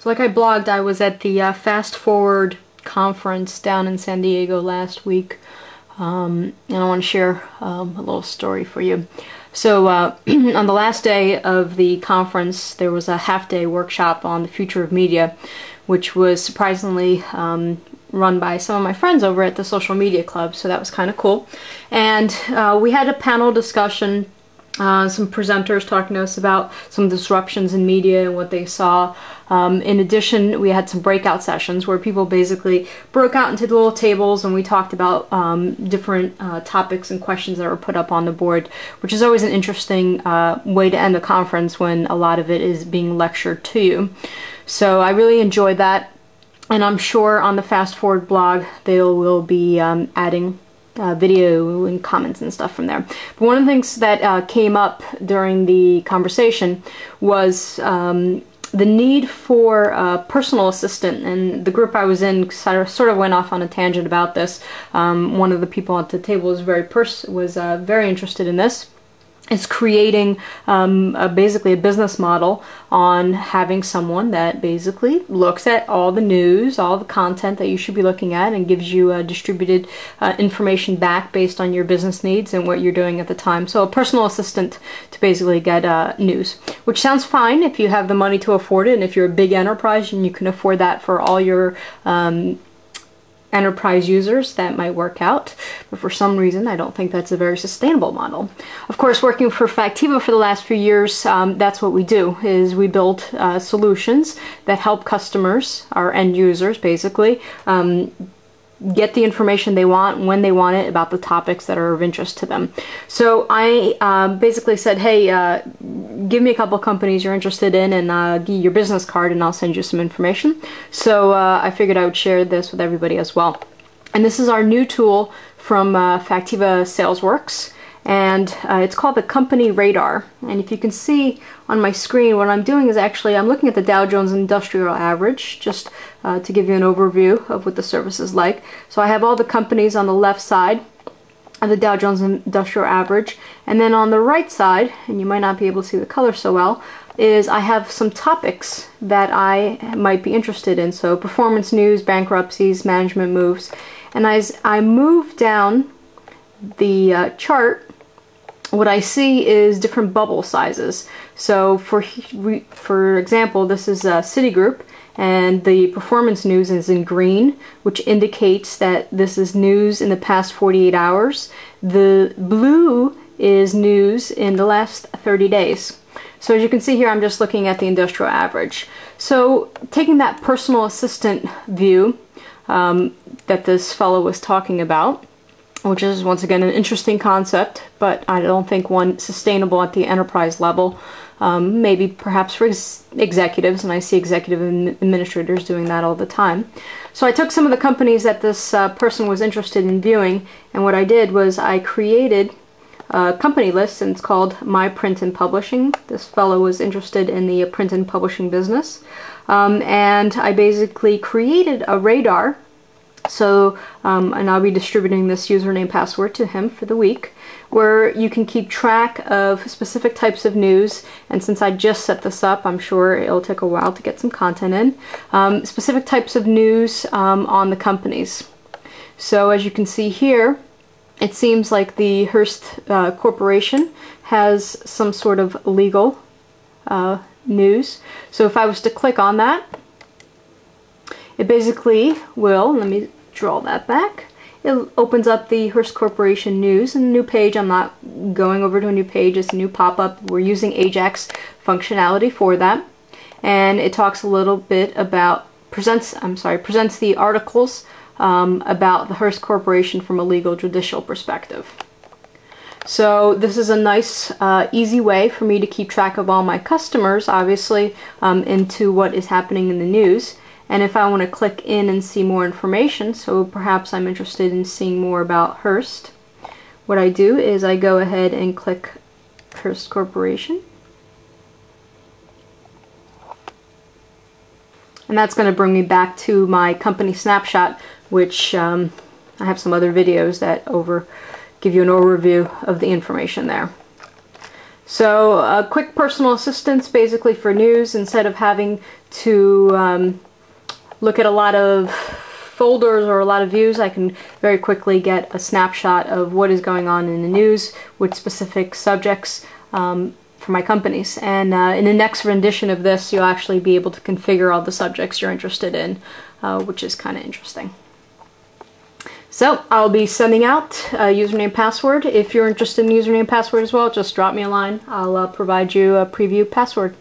So like I blogged, I was at the Fast Forward conference down in San Diego last week, and I want to share a little story for you. So on the last day of the conference, there was a half-day workshop on the future of media, which was surprisingly run by some of my friends over at the Social Media Club, so that was kind of cool. And we had a panel discussion, some presenters talking to us about some disruptions in media and what they saw. In addition, we had some breakout sessions where people basically broke out into little tables and we talked about different topics and questions that were put up on the board, which is always an interesting way to end a conference when a lot of it is being lectured to you. So I really enjoyed that, and I'm sure on the Fast Forward blog they will be adding video and comments and stuff from there. But one of the things that came up during the conversation was the need for a personal assistant, and the group I was in sort of went off on a tangent about this. One of the people at the table was very interested in this. It's creating basically a business model on having someone that basically looks at all the news, all the content that you should be looking at, and gives you distributed information back based on your business needs and what you're doing at the time. So a personal assistant to basically get news, which sounds fine if you have the money to afford it, and if you're a big enterprise and you can afford that for all your enterprise users, that might work out, but for some reason I don't think that's a very sustainable model. Of course, working for Factiva for the last few years, that's what we do, is we build solutions that help customers, our end users basically, get the information they want when they want it about the topics that are of interest to them. So I basically said, hey, give me a couple companies you're interested in and give your business card and I'll send you some information. So I figured I would share this with everybody as well. And this is our new tool from Factiva SalesWorks, and it's called the Company Radar. And if you can see on my screen, what I'm doing is actually I'm looking at the Dow Jones Industrial Average, just to give you an overview of what the service is like. So I have all the companies on the left side of the Dow Jones Industrial Average, and then on the right side, and you might not be able to see the color so well, is I have some topics that I might be interested in. So performance news, bankruptcies, management moves. And as I move down the chart, what I see is different bubble sizes. So for example, this is Citigroup, and the performance news is in green, which indicates that this is news in the past 48 hours. The blue is news in the last 30 days. So as you can see here, I'm just looking at the industrial average. So taking that personal assistant view that this fellow was talking about, which is once again an interesting concept, but I don't think one sustainable at the enterprise level. Maybe perhaps for executives, and I see executive administrators doing that all the time. So I took some of the companies that this person was interested in viewing, and what I did was I created a company list, and it's called My Print and Publishing. This fellow was interested in the print and publishing business, and I basically created a radar. So, and I'll be distributing this username password to him for the week, where you can keep track of specific types of news. And since I just set this up, I'm sure it'll take a while to get some content in. Specific types of news on the companies. So as you can see here, it seems like the Hearst Corporation has some sort of legal news. So if I was to click on that, it basically will, let me draw that back, it opens up the Hearst Corporation news and a new page. I'm not going over to a new page, it's a new pop-up. We're using Ajax functionality for that. And it talks a little bit about, presents the articles about the Hearst Corporation from a legal judicial perspective. So this is a nice, easy way for me to keep track of all my customers, obviously, into what is happening in the news. And if I want to click in and see more information, so perhaps I'm interested in seeing more about Hearst, what I do is I go ahead and click Hearst Corporation. And that's going to bring me back to my company snapshot, which I have some other videos that give you an overview of the information there. So quick personal assistance basically for news. Instead of having to look at a lot of folders or a lot of views, I can very quickly get a snapshot of what is going on in the news with specific subjects for my companies. And in the next rendition of this, you'll actually be able to configure all the subjects you're interested in, which is kind of interesting. So I'll be sending out a username password. If you're interested in username password as well, just drop me a line. I'll provide you a preview password.